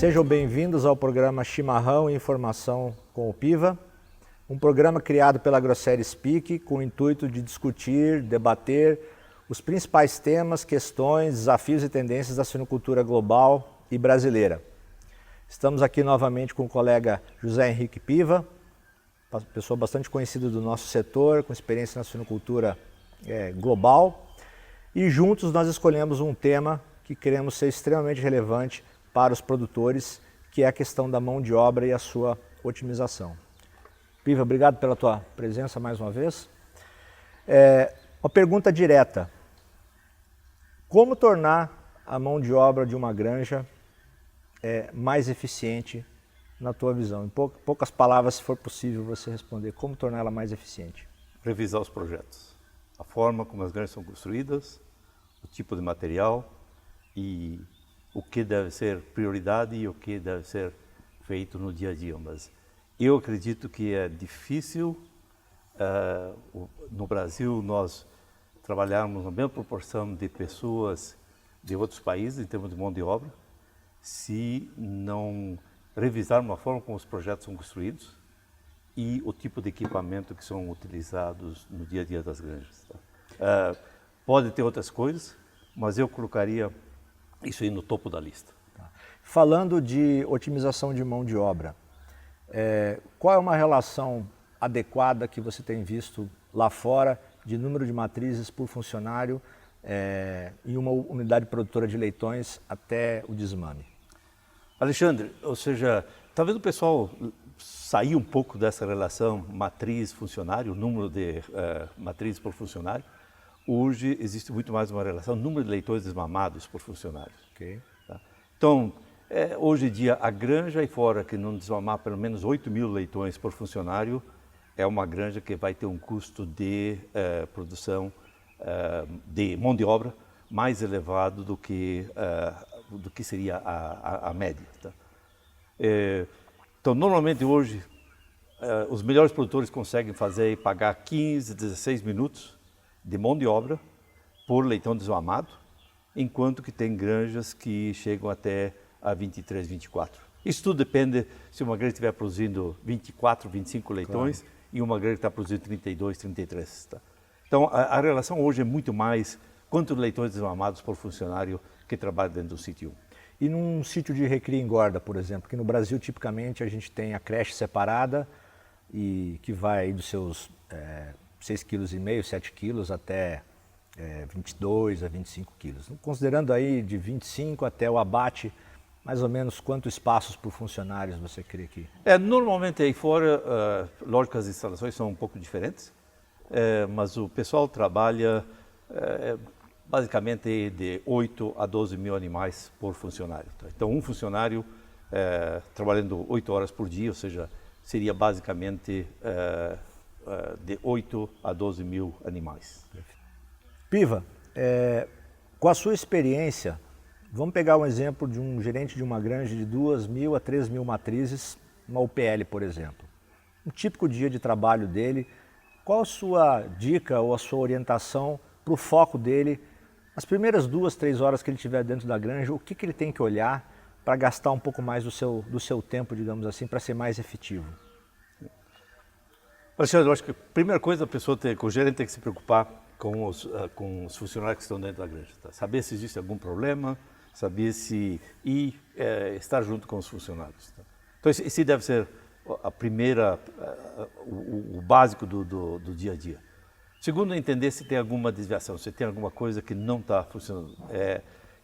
Sejam bem-vindos ao programa Chimarrão e Informação com o Piva, um programa criado pela Grosseria Speak com o intuito de discutir, debater os principais temas, questões, desafios e tendências da suinocultura global e brasileira. Estamos aqui novamente com o colega José Henrique Piva, pessoa bastante conhecida do nosso setor, com experiência na suinocultura global, e juntos nós escolhemos um tema que queremos ser extremamente relevante para os produtores, que é a questão da mão de obra e a sua otimização. Piva, obrigado pela tua presença mais uma vez. Uma pergunta direta. Como tornar a mão de obra de uma granja mais eficiente na tua visão? Em poucas palavras, se for possível você responder, como torná-la mais eficiente? Revisar os projetos, a forma como as granjas são construídas, o tipo de material e o que deve ser prioridade e o que deve ser feito no dia a dia. Mas eu acredito que é difícil, no Brasil, nós trabalharmos na mesma proporção de pessoas de outros países em termos de mão de obra, se não revisarmos a forma como os projetos são construídos e o tipo de equipamento que são utilizados no dia a dia das granjas. Tá? Pode ter outras coisas, mas eu colocaria isso aí no topo da lista. Tá. Falando de otimização de mão de obra, qual é uma relação adequada que você tem visto lá fora de número de matrizes por funcionário em uma unidade produtora de leitões até o desmame? Alexandre, ou seja, talvez o pessoal saia um pouco dessa relação matriz-funcionário, número de matrizes por funcionário. Hoje existe muito mais uma relação, número de leitões desmamados por funcionário. Okay. Tá? Então, hoje em dia, a granja aí fora que não desmamar pelo menos 8.000 leitões por funcionário é uma granja que vai ter um custo de produção de mão de obra mais elevado do que seria a média. Tá? Então, normalmente hoje, os melhores produtores conseguem fazer e pagar 15, 16 minutos de mão de obra por leitão desmamado, enquanto que tem granjas que chegam até a 23, 24. Isso tudo depende se uma granja estiver produzindo 24, 25 leitões, claro, e uma granja que está produzindo 32, 33. Tá? Então, a relação hoje é muito mais quantos leitões desmamados por funcionário que trabalha dentro do sítio. E num sítio de recria e engorda, por exemplo, que no Brasil, tipicamente, a gente tem a creche separada e que vai dos seus 6,5 kg, 7 kg até 22 a 25 kg. Considerando aí de 25 até o abate, mais ou menos quantos espaços por funcionários você crê que? Normalmente aí fora, lógico que as instalações são um pouco diferentes, mas o pessoal trabalha basicamente de 8 a 12 mil animais por funcionário. Tá? Então um funcionário trabalhando 8 horas por dia, ou seja, seria basicamente de 8 a 12 mil animais. Piva, com a sua experiência, vamos pegar um exemplo de um gerente de uma granja de 2.000 a 3.000 matrizes, uma UPL, por exemplo. Um típico dia de trabalho dele, qual a sua dica ou a sua orientação para o foco dele, as primeiras 2, 3 horas que ele estiver dentro da granja, o que ele tem que olhar para gastar um pouco mais do seu tempo, digamos assim, para ser mais efetivo? Alexandre, eu acho que a primeira coisa o gerente tem que se preocupar com os funcionários que estão dentro da granja. Tá? Saber se existe algum problema, saber se... e estar junto com os funcionários. Tá? Então, esse deve ser a primeira, o básico do dia a dia. Segundo, entender se tem alguma desviação, se tem alguma coisa que não está funcionando.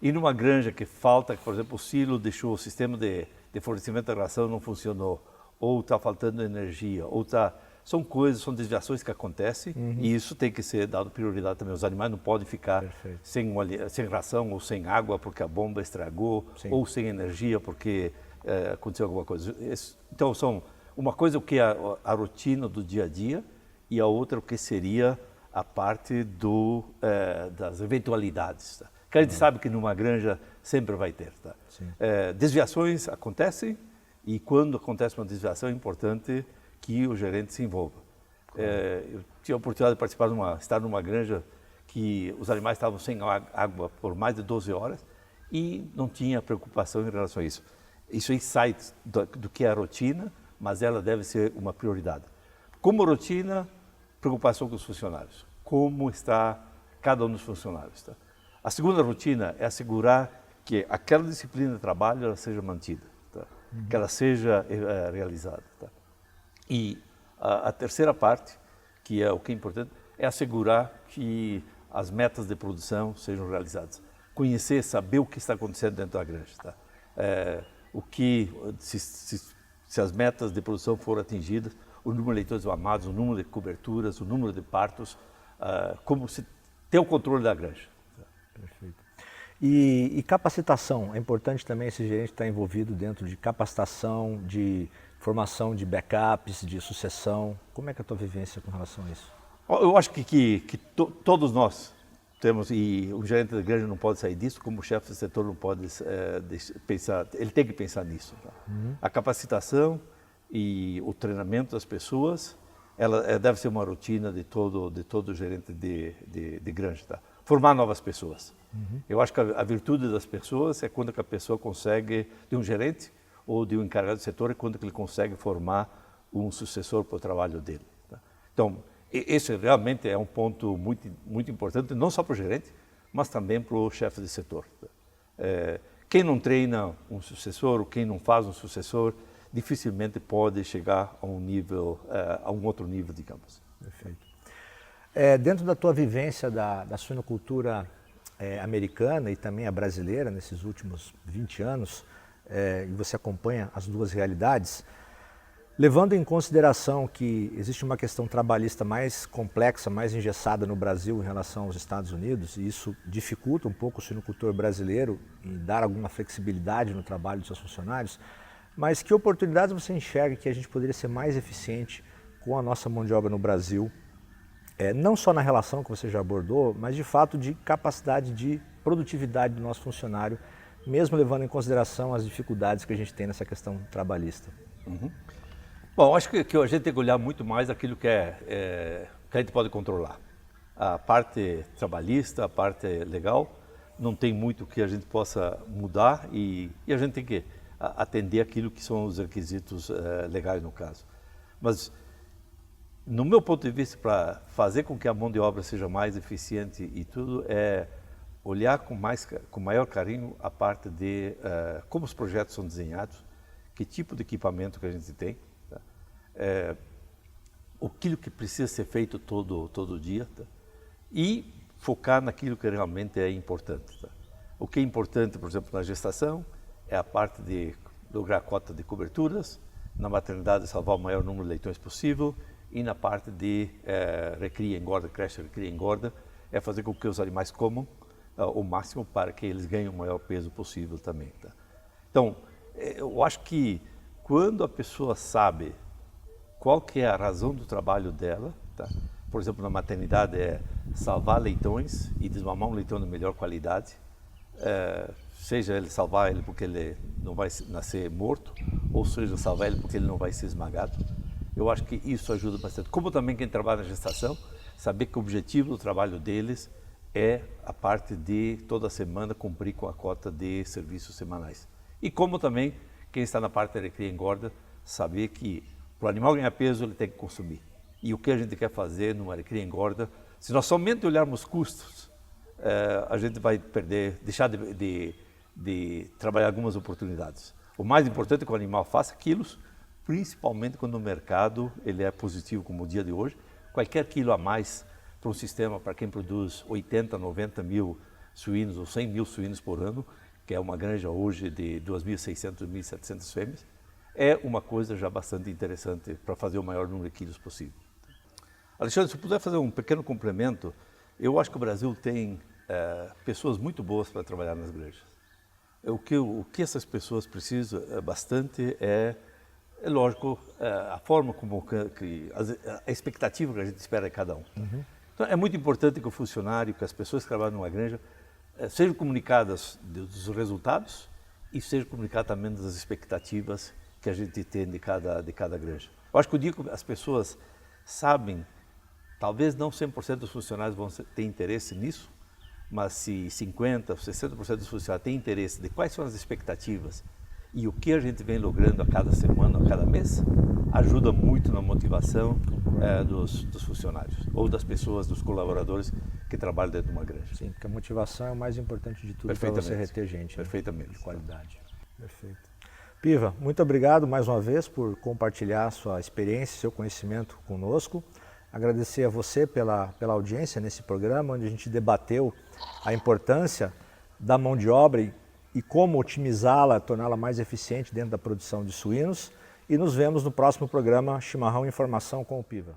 Ir numa granja que falta, por exemplo, o silo deixou, o sistema de fornecimento da ração não funcionou, ou está faltando energia, ou está... São desviações que acontecem, e isso tem que ser dado prioridade também. Os animais não podem ficar sem ração ou sem água porque a bomba estragou, sim, ou sem energia porque aconteceu alguma coisa. Então, uma coisa o que é a rotina do dia a dia e a outra o que seria a parte das eventualidades. Tá? Que a gente sabe que numa granja sempre vai ter. Tá? Desviações acontecem e quando acontece uma desviação é importante que o gerente se envolva. Eu tive a oportunidade de estar numa granja que os animais estavam sem água por mais de 12 horas e não tinha preocupação em relação a isso. Isso aí sai do que é a rotina, mas ela deve ser uma prioridade. Como rotina, preocupação com os funcionários. Como está cada um dos funcionários. Tá? A segunda rotina é assegurar que aquela disciplina de trabalho ela seja mantida, tá? Que ela seja realizada. Tá? E a terceira parte, que é o que é importante, é assegurar que as metas de produção sejam realizadas. Conhecer, saber o que está acontecendo dentro da granja. Tá? Se as metas de produção forem atingidas, o número de leitores mamados, o número de coberturas, o número de partos, como se ter o controle da granja. Perfeito. E capacitação, é importante também esse gerente estar envolvido dentro de capacitação, de formação de backups, de sucessão. Como é que é a tua vivência com relação a isso? Eu acho que todos nós temos, e o gerente da granja não pode sair disso, como o chefe do setor não pode pensar, ele tem que pensar nisso. Tá? A capacitação e o treinamento das pessoas, ela deve ser uma rotina de todo gerente de granja. Tá? Formar novas pessoas. Eu acho que a virtude das pessoas é quando que a pessoa consegue, de um gerente ou de um encarregado do setor, é quando que ele consegue formar um sucessor para o trabalho dele. Tá? Então, esse realmente é um ponto muito, muito importante, não só para o gerente, mas também para o chefe de setor. Tá? Quem não treina um sucessor, ou quem não faz um sucessor, dificilmente pode chegar a um nível, a um outro nível, digamos. Perfeito. Dentro da tua vivência da suinocultura americana e também a brasileira nesses últimos 20 anos, e você acompanha as duas realidades, levando em consideração que existe uma questão trabalhista mais complexa, mais engessada no Brasil em relação aos Estados Unidos, e isso dificulta um pouco o suinocultor brasileiro em dar alguma flexibilidade no trabalho dos seus funcionários, mas que oportunidades você enxerga que a gente poderia ser mais eficiente com a nossa mão de obra no Brasil, não só na relação que você já abordou, mas de fato de capacidade de produtividade do nosso funcionário, mesmo levando em consideração as dificuldades que a gente tem nessa questão trabalhista? Bom, acho que a gente tem que olhar muito mais aquilo que a gente pode controlar. A parte trabalhista, a parte legal, não tem muito que a gente possa mudar e a gente tem que atender aquilo que são os requisitos legais no caso. Mas, no meu ponto de vista, para fazer com que a mão de obra seja mais eficiente e tudo, é olhar com maior carinho a parte de como os projetos são desenhados, que tipo de equipamento que a gente tem, tá? Aquilo que precisa ser feito todo dia, tá? E focar naquilo que realmente é importante. Tá? O que é importante, por exemplo, na gestação, é a parte de lograr a cota de coberturas, na maternidade salvar o maior número de leitões possível, e na parte de recria, engorda, creche, recria, engorda, é fazer com que os animais comam o máximo para que eles ganhem o maior peso possível também. Tá? Então, eu acho que quando a pessoa sabe qual que é a razão do trabalho dela, tá? Por exemplo, na maternidade é salvar leitões e desmamar um leitão de melhor qualidade, seja ele salvar ele porque ele não vai nascer morto, ou seja, salvar ele porque ele não vai ser esmagado. Eu acho que isso ajuda bastante. Como também quem trabalha na gestação, saber que o objetivo do trabalho deles é a parte de toda semana cumprir com a cota de serviços semanais. E como também quem está na parte de cria e engorda, saber que para o animal ganhar peso ele tem que consumir. E o que a gente quer fazer numa cria e engorda, se nós somente olharmos custos, a gente vai deixar de trabalhar algumas oportunidades. O mais importante é que o animal faça quilos, principalmente quando o mercado ele é positivo, como o dia de hoje. Qualquer quilo a mais para um sistema, para quem produz 80, 90 mil suínos ou 100 mil suínos por ano, que é uma granja hoje de 2.600, 2.700 fêmeas, é uma coisa já bastante interessante para fazer o maior número de quilos possível. Alexandre, se eu puder fazer um pequeno complemento, eu acho que o Brasil tem pessoas muito boas para trabalhar nas granjas. O que essas pessoas precisam bastante é lógico, a forma como a expectativa que a gente espera de cada um. Então, é muito importante que o funcionário, que as pessoas que trabalham numa granja, sejam comunicadas dos resultados e sejam comunicadas também das expectativas que a gente tem de cada granja. Eu acho que o dia que as pessoas sabem, talvez não 100% dos funcionários vão ter interesse nisso, mas se 50%, 60% dos funcionários têm interesse de quais são as expectativas e o que a gente vem logrando a cada semana, a cada mês, ajuda muito na motivação dos funcionários ou das pessoas, dos colaboradores que trabalham dentro de uma granja. Sim, porque a motivação é o mais importante de tudo para você reter gente. Perfeitamente. Né? De qualidade. Perfeito. Piva, muito obrigado mais uma vez por compartilhar sua experiência, seu conhecimento conosco. Agradecer a você pela audiência nesse programa, onde a gente debateu a importância da mão de obra e como otimizá-la, torná-la mais eficiente dentro da produção de suínos. E nos vemos no próximo programa Chimarrão Informação com o Piva.